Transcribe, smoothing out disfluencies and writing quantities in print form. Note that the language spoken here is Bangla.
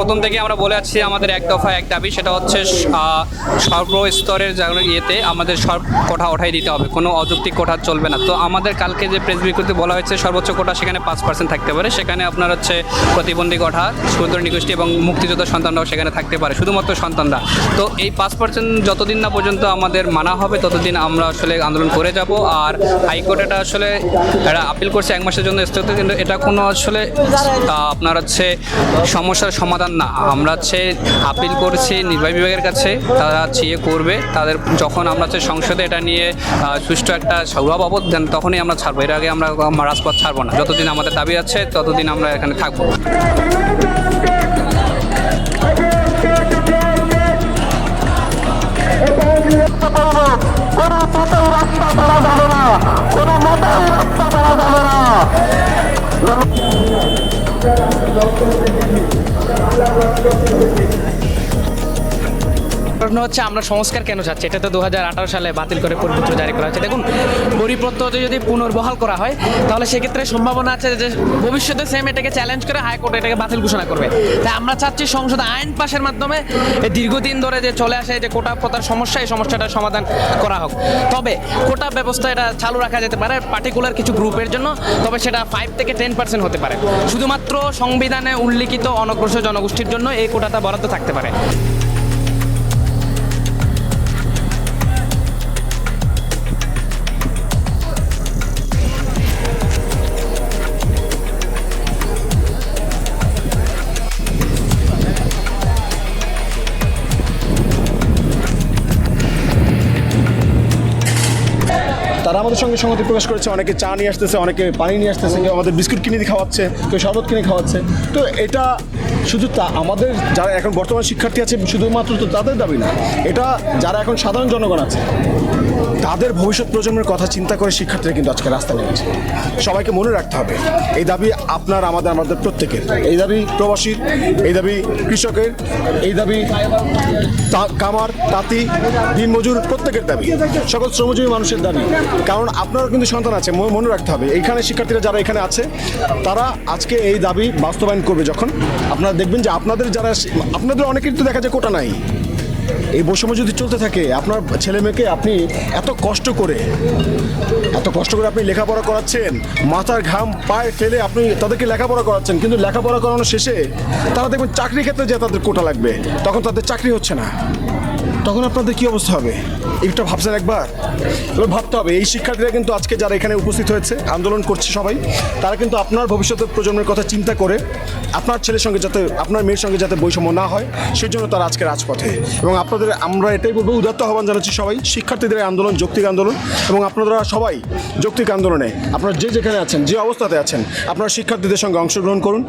প্রথম থেকে আমরা বলে আসছি আমাদের এক দফা এক দাবি, সেটা হচ্ছে সর্বস্তরের ইয়েতে আমাদের সব কোঠা ওঠাই দিতে হবে, কোনো অযৌক্তিক কোঠা চলবে না। তো আমাদের কালকে যে প্রেস বিজ্ঞপ্তি বলা হয়েছে সর্বোচ্চ কোঠা সেখানে 5% থাকতে পারে, সেখানে আপনার হচ্ছে প্রতিবন্ধী কোঠা, ক্ষুদ্র নিগোষ্ঠী এবং মুক্তিযোদ্ধা সন্তানরাও সেখানে থাকতে পারে, শুধুমাত্র সন্তানরা। তো এই 5% যতদিন না পর্যন্ত আমাদের মানা হবে ততদিন আমরা আসলে আন্দোলন করে যাব। আর হাইকোর্ট এটা আসলে এটা আপিল করছে 1 মাসের জন্য স্থগিত, কিন্তু এটা কোনো আসলে আপনার হচ্ছে সমস্যার সমাধান না। আমরা হচ্ছে আপিল করছি নির্বাহী বিভাগের কাছে, তারা ইয়ে করবে, তাদের যখন আমরা হচ্ছে সংসদে এটা নিয়ে সুষ্ঠু একটা সৌরভ অবধ দেন তখনই আমরা ছাড়বো, এর আগে আমরা রাজপথ ছাড়বো না। যতদিন আমাদের দাবি আছে ততদিন আমরা এখানে থাকবো। প্রশ্ন হচ্ছে আমরা সংস্কার কেন চাচ্ছি? এটা তো 2018 সালে বাতিল করে পরিপত্র জারি করা হয়েছে। দেখুন, পরিপত্র যদি পুনর্বহাল করা হয় তাহলে সেক্ষেত্রে সম্ভাবনা আছে যে ভবিষ্যতে সেম এটাকে চ্যালেঞ্জ করে হাইকোর্ট এটাকে বাতিল ঘোষণা করবে। তাই আমরা চাচ্ছি সংসদে আইন পাশের মাধ্যমে দীর্ঘদিন ধরে যে চলে আসে যে কোটা প্রথার সমস্যা, এই সমস্যাটার সমাধান করা হোক। তবে কোটা ব্যবস্থা এটা চালু রাখা যেতে পারে পার্টিকুলার কিছু গ্রুপের জন্য, তবে সেটা 5 থেকে 10% হতে পারে। শুধুমাত্র সংবিধানে উল্লিখিত অনগ্রসর জনগোষ্ঠীর জন্য এই কোটাটা বরাদ্দ থাকতে পারে। তারা আমাদের সঙ্গে সংহতি প্রকাশ করেছে, অনেকে চা নিয়ে আসতেছে, অনেকে পানি নিয়ে আসতেছে, কেউ আমাদের বিস্কুট কিনে দিয়ে খাওয়াচ্ছে, কেউ শরবত কিনে খাওয়াচ্ছে। তো এটা শুধু আমাদের যারা এখন বর্তমান শিক্ষার্থী আছে শুধুমাত্র তো তাদের দাবি না, এটা যারা এখন সাধারণ জনগণ আছে তাদের ভবিষ্যৎ প্রজন্মের কথা চিন্তা করে শিক্ষার্থীরা কিন্তু আজকে রাস্তা নেমেছে। সবাইকে মনে রাখতে হবে এই দাবি আপনার আমাদের প্রত্যেকের, এই দাবি প্রবাসীর, এই দাবি কৃষকের, এই দাবি কামার তাঁতি দিনমজুর প্রত্যেকের দাবি, সকল শ্রমজীবী মানুষের দাবি। কারণ আপনারও কিন্তু সন্তান আছে, মনে রাখতে হবে এইখানে শিক্ষার্থীরা যারা এখানে আছে তারা আজকে এই দাবি বাস্তবায়ন করবে যখন আপনারা দেখবেন যে আপনাদের অনেকের তো দেখা যায় কোটা নাই। এই বৈষম্য যদি চলতে থাকে, আপনার ছেলে মেয়েকে আপনি এত কষ্ট করে আপনি লেখাপড়া করাচ্ছেন, মাথার ঘাম পায়ে ফেলে আপনি তাদেরকে লেখাপড়া করাচ্ছেন, কিন্তু লেখাপড়া করানোর শেষে তারা দেখবেন চাকরি ক্ষেত্রে যে তাদের কোটা লাগবে, তখন তাদের চাকরি হচ্ছে না, তখন আপনাদের কী অবস্থা হবে? এটা ভাবছেন একবার? এবার ভাবতে হবে। এই শিক্ষার্থীরা কিন্তু আজকে যারা এখানে উপস্থিত হয়েছে আন্দোলন করছে সবাই, তারা কিন্তু আপনার ভবিষ্যতের প্রজন্মের কথা চিন্তা করে আপনার ছেলের সঙ্গে যাতে, আপনার মেয়ের সঙ্গে যাতে বৈষম্য না হয় সেই জন্য তারা আজকে রাজপথে। এবং আপনাদের আমরা এটাই বলবো, উদাত্ত আহ্বান জানাচ্ছি সবাই শিক্ষার্থীদের আন্দোলন যৌক্তিক আন্দোলন, এবং আপনারা সবাই যৌক্তিক আন্দোলনে আপনারা যেখানে আছেন, যে অবস্থাতে আছেন, আপনারা শিক্ষার্থীদের সঙ্গে অংশগ্রহণ করুন।